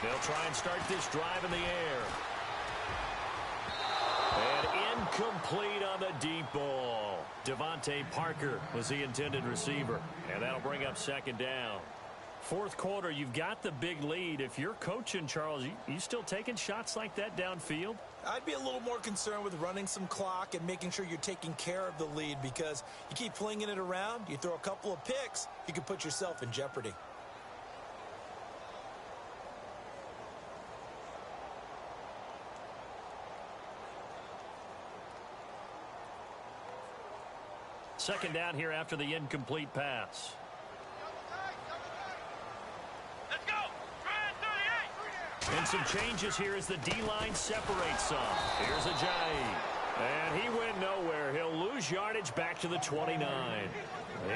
They'll try and start this drive in the air. And incomplete on the deep ball. Devontae Parker was the intended receiver. And that'll bring up second down. Fourth quarter, you've got the big lead. If you're coaching, Charles, you still taking shots like that downfield? I'd be a little more concerned with running some clock and making sure you're taking care of the lead because you keep flinging it around, you throw a couple of picks, you can put yourself in jeopardy. second down here after the incomplete pass. Let's go. Try 38. And some changes here as the D-line separates some. Here's Ajayi. And he went nowhere. He'll lose yardage back to the 29.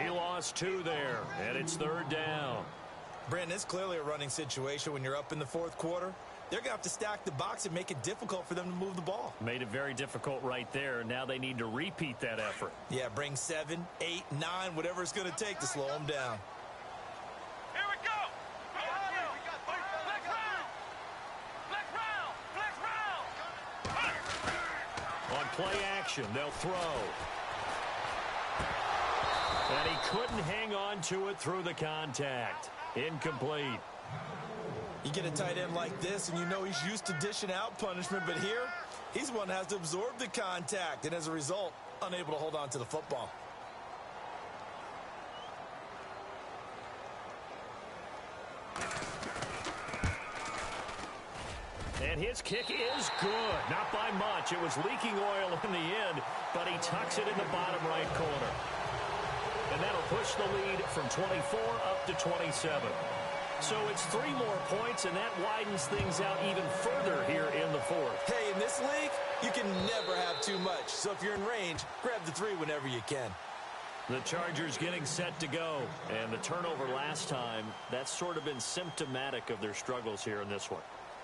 He lost 2 there, and it's third down. Brandon, it's clearly a running situation when you're up in the fourth quarter. They're going to have to stack the box and make it difficult for them to move the ball. Made it very difficult right there. Now they need to repeat that effort. Yeah, bring 7, 8, 9, whatever it's going to take to slow them down. Here we go. Ohio. Flex round. Flex round. Flex round. On play action, they'll throw. And he couldn't hang on to it through the contact. Incomplete. You get a tight end like this, and you know he's used to dishing out punishment, but here, he's one that has to absorb the contact, and as a result, unable to hold on to the football. And his kick is good. Not by much. It was leaking oil in the end, but he tucks it in the bottom right corner. And that'll push the lead from 24 up to 27. So it's 3 more points, and that widens things out even further here in the fourth. Hey, in this league, you can never have too much. So if you're in range, grab the 3 whenever you can. The Chargers getting set to go. And the turnover last time, that's sort of been symptomatic of their struggles here in this one.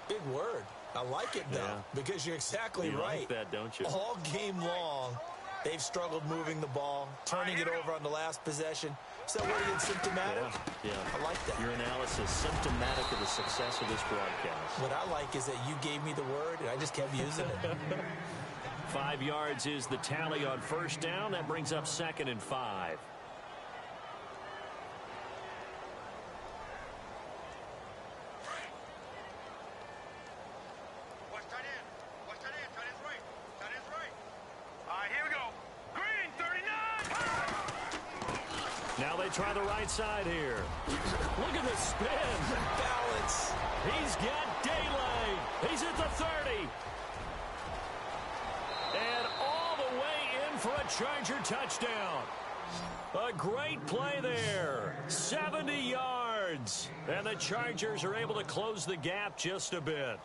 Big word. I like it, though, Yeah. because you're exactly You right. like that, don't you? All game long, they've struggled moving the ball, turning it over on the last possession. So what is it, symptomatic? Yeah. I like that. Your analysis, symptomatic of the success of this broadcast. What I like is that you gave me the word, and I just kept using it. 5 yards is the tally on first down. That brings up 2nd and 5. Watch tight end. Watch tight end. Tight end's right. Tight end's right. All right, here we go. Green, 39. Now they try the right side here. Look at the spin. Balance. He's got daylight. He's at the 30. And all the way in for a Charger touchdown. A great play there. 70 yards. And the Chargers are able to close the gap just a bit.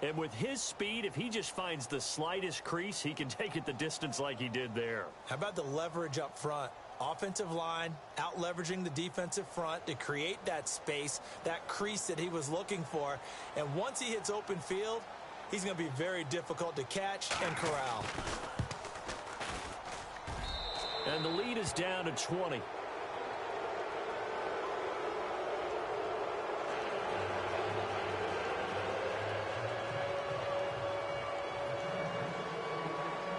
And with his speed, if he just finds the slightest crease, he can take it the distance like he did there. How about the leverage up front? Offensive line out leveraging the defensive front to create that space, that crease that he was looking for. And once he hits open field, he's going to be very difficult to catch and corral. And the lead is down to 20.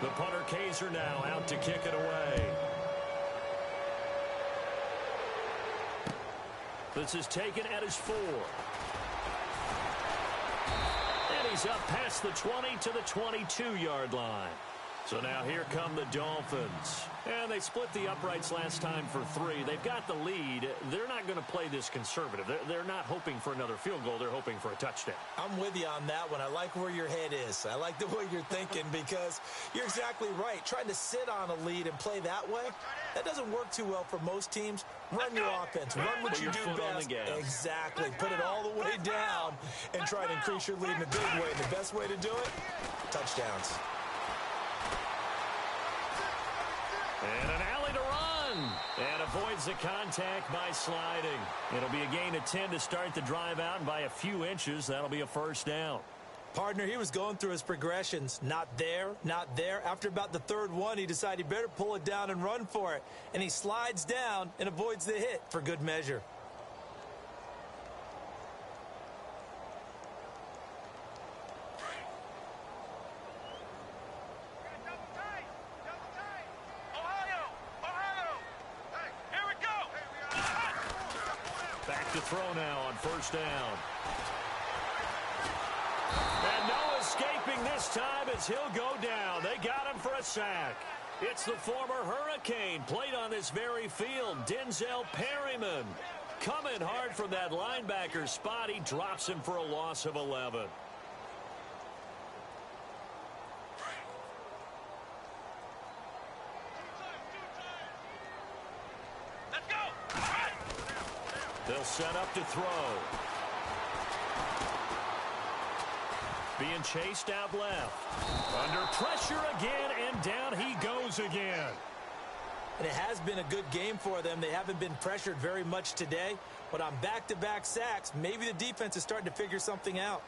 The punter Kaiser now out to kick it away. This is taken at his 4. And he's up past the 20 to the 22-yard line. So now here come the Dolphins. And they split the uprights last time for 3. They've got the lead. They're not going to play this conservative. They're not hoping for another field goal. They're hoping for a touchdown. I'm with you on that one. I like where your head is. I like the way you're thinking because you're exactly right. Trying to sit on a lead and play that way, that doesn't work too well for most teams. Run your offense. Run what you do best. Exactly. Put it all the way down and try to increase your lead in a big way. And the best way to do it, touchdowns. And an alley to run. And avoids the contact by sliding. It'll be a gain of 10 to start the drive out, and by a few inches, that'll be a first down. Partner, he was going through his progressions. Not there, not there. After about the third one, he decided he better pull it down and run for it. And he slides down and avoids the hit for good measure. To throw now on first down. And no escaping this time as he'll go down. They got him for a sack. It's the former Hurricane, played on this very field, Denzel Perryman. Coming hard from that linebacker spot. He drops him for a loss of 11. They'll set up to throw. Being chased out left. Under pressure again, and down he goes again. And it has been a good game for them. They haven't been pressured very much today. But on back-to-back sacks, maybe the defense is starting to figure something out.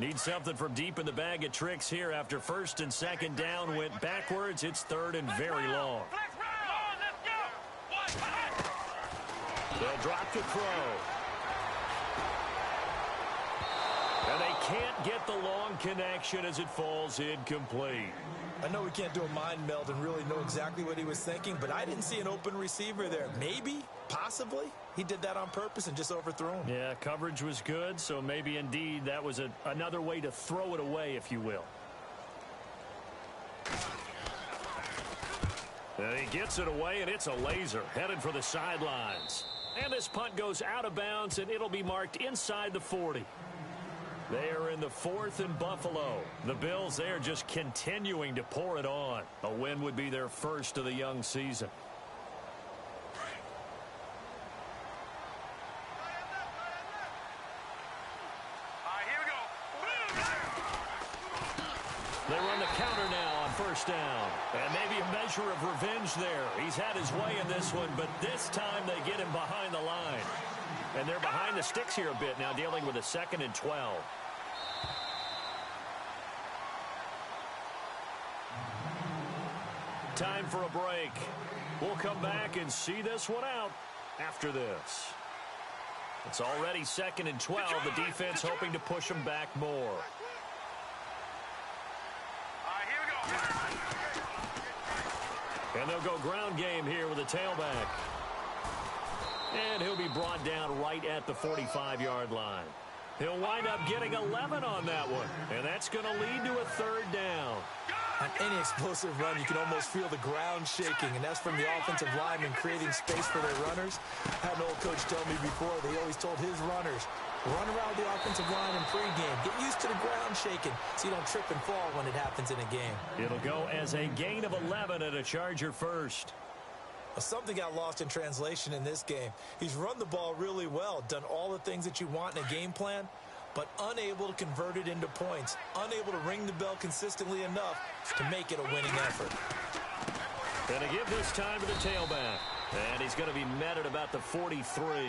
Need something from deep in the bag of tricks here after first and second down went backwards. It's third and very long. They'll drop to throw. And they can't get the long connection as it falls incomplete. I know we can't do a mind meld and really know exactly what he was thinking, but I didn't see an open receiver there. Maybe, possibly, he did that on purpose and just overthrew him. Yeah, coverage was good, so maybe indeed that was another way to throw it away, if you will. And he gets it away, and it's a laser headed for the sidelines. And this punt goes out of bounds, and it'll be marked inside the 40. They are in the 4th and Buffalo. The Bills, they are just continuing to pour it on. A win would be their first of the young season. Here we go. They run the counter now on first down. And maybe a measure of revenge there. He's had his way in this one, but this time they get him behind the line. And they're behind the sticks here a bit now, dealing with a 2nd and 12. Time for a break. We'll come back and see this one out after this. It's already 2nd and 12. The defense hoping to push them back more. Here we go. And they'll go ground game here with a tailback. And he'll be brought down right at the 45-yard line. He'll wind up getting 11 on that one. And that's going to lead to a 3rd down. On any explosive run, you can almost feel the ground shaking, and that's from the offensive linemen creating space for their runners. I had an old coach tell me before, they always told his runners, run around the offensive line in pregame. Get used to the ground shaking so you don't trip and fall when it happens in a game. It'll go as a gain of 11 and a Charger first. Something got lost in translation in this game. He's run the ball really well, done all the things that you want in a game plan, but unable to convert it into points, unable to ring the bell consistently enough to make it a winning effort. Gonna give this time to the tailback. And he's going to be met at about the 43.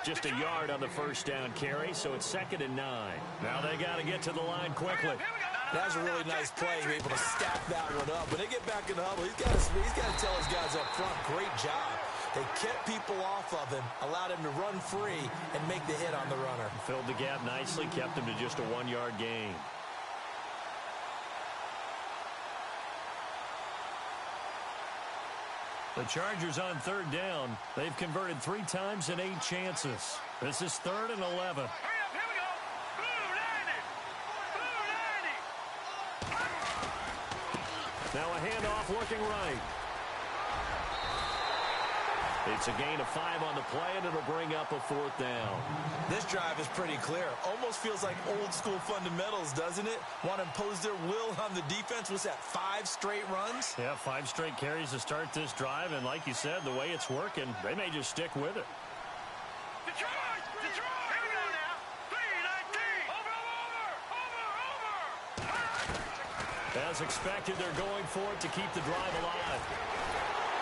Just a yard on the first down carry, so it's 2nd and 9. Now they got to get to the line quickly. That was a really nice play. He was able to stack that one up. When they get back in the huddle, he's got to tell his guys up front, great job. They kept people off of him, allowed him to run free, and make the hit on the runner. Filled the gap nicely, kept him to just a 1-yard gain. The Chargers on 3rd down. They've converted 3 times in 8 chances. This is 3rd and 11. Hurry up, here we go. Blue 90. Now a handoff looking right. It's a gain of 5 on the play, and it'll bring up a 4th down. This drive is pretty clear. Almost feels like old school fundamentals, doesn't it? Want to impose their will on the defense. What's that, 5 straight runs? Yeah, 5 straight carries to start this drive, and like you said, the way it's working, they may just stick with it. Detroit! Here we go now. 3-19. Over. As expected, they're going for it to keep the drive alive.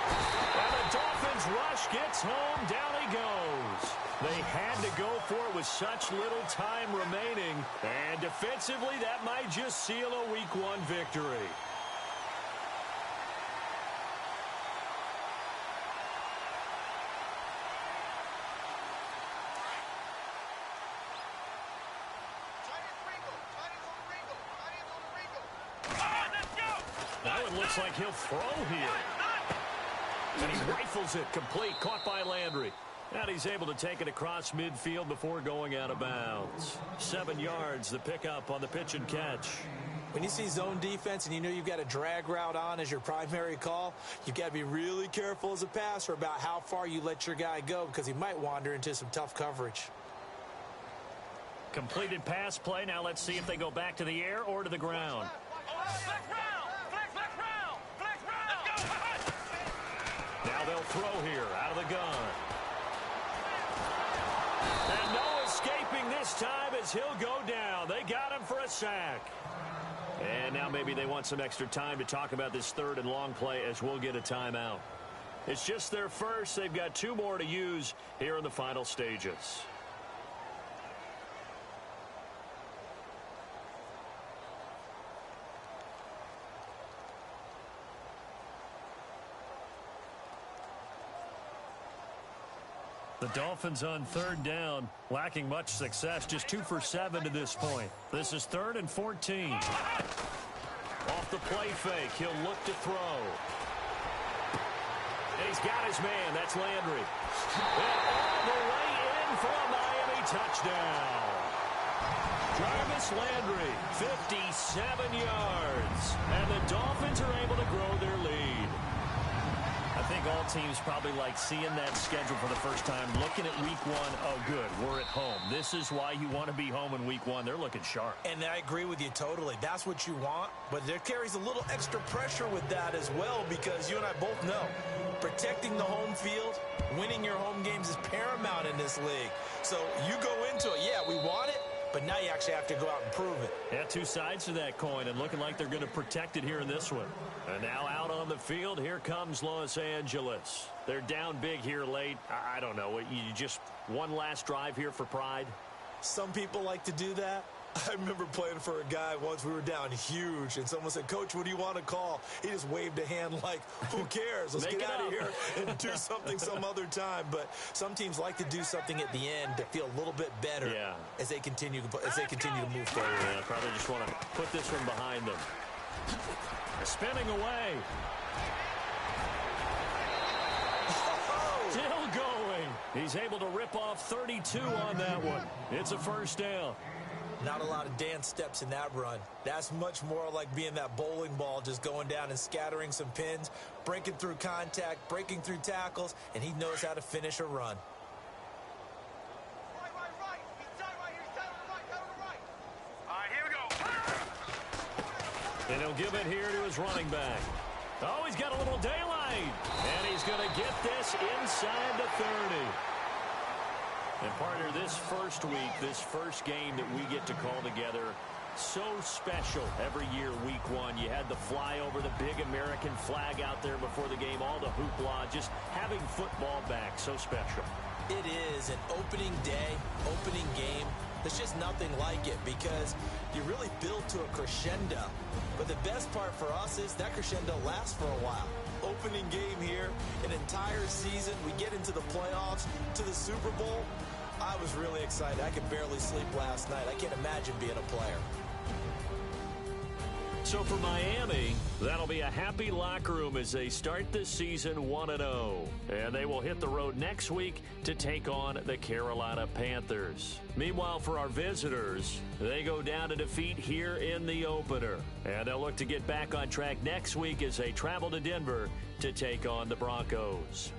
And the Dolphins rush gets home. Down he goes. They had to go for it with such little time remaining. And defensively, that might just seal a Week 1 victory. Now it looks like he'll throw here. And he rifles it complete, caught by Landry. And he's able to take it across midfield before going out of bounds. 7 yards, the pickup on the pitch and catch. When you see zone defense and you know you've got a drag route on as your primary call, you've got to be really careful as a passer about how far you let your guy go because he might wander into some tough coverage. Completed pass play. Now let's see if they go back to the air or to the ground. Flex round! Flex round! Flex round! Let's go! Now they'll throw here out of the gun. And no escaping this time as he'll go down. They got him for a sack. And now maybe they want some extra time to talk about this third and long play as we'll get a timeout. It's just their first. They've got 2 more to use here in the final stages. The Dolphins on third down, lacking much success, just 2 for 7 to this point. This is 3rd and 14. Off the play fake, he'll look to throw. And he's got his man, that's Landry. And all the way in for a Miami touchdown. Jarvis Landry, 57 yards. And the Dolphins are able to grow their lead. I think all teams probably like seeing that schedule for the first time, looking at week 1. Oh, good, we're at home. This is why you want to be home in week 1. They're looking sharp. And I agree with you totally. That's what you want, but there carries a little extra pressure with that as well because you and I both know protecting the home field, winning your home games is paramount in this league. So you go into it, yeah, we want it, but now you actually have to go out and prove it. Yeah, 2 sides to that coin, and looking like they're going to protect it here in this one. And now out on the field, here comes Los Angeles. They're down big here late. I don't know. You just one last drive here for pride? Some people like to do that. I remember playing for a guy once. We were down huge, and someone said, "Coach, what do you want to call?" He just waved a hand like, who cares? Let's get out of here and do something some other time. But some teams like to do something at the end to feel a little bit better as they continue to move forward. Yeah, probably just want to put this one behind them. Spinning away. Still going. He's able to rip off 32 on that one. It's a first down. Not a lot of dance steps in that run. That's much more like being that bowling ball, just going down and scattering some pins, breaking through contact, breaking through tackles, and he knows how to finish a run. Right. He's down right here. He's down the right. All right, here we go. And he'll give it here to his running back. Oh, he's got a little daylight. And he's going to get this inside the 30. And partner, this first week, this first game that we get to call together, so special every year, week 1. You had the flyover, the big American flag out there before the game, all the hoopla, just having football back, so special. It is an opening day, opening game. There's just nothing like it because you really build to a crescendo. But the best part for us is that crescendo lasts for a while. Opening game here, an entire season. We get into the playoffs, to the Super Bowl. I was really excited. I could barely sleep last night. I can't imagine being a player. So for Miami, that'll be a happy locker room as they start the season 1-0. And they will hit the road next week to take on the Carolina Panthers. Meanwhile, for our visitors, they go down to defeat here in the opener. And they'll look to get back on track next week as they travel to Denver to take on the Broncos.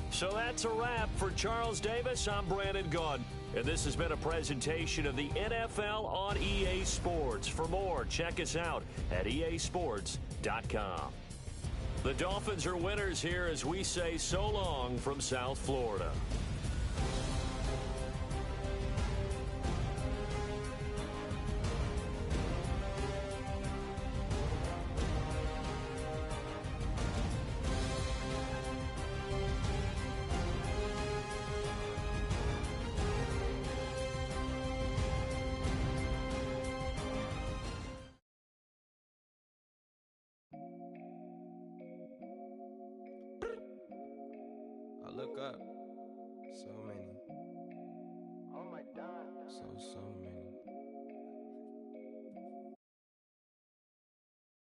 So that's a wrap. For Charles Davis, I'm Brandon Gaudin. And this has been a presentation of the NFL on EA Sports. For more, check us out at easports.com. The Dolphins are winners here as we say so long from South Florida. I look up, so many, Oh my God. so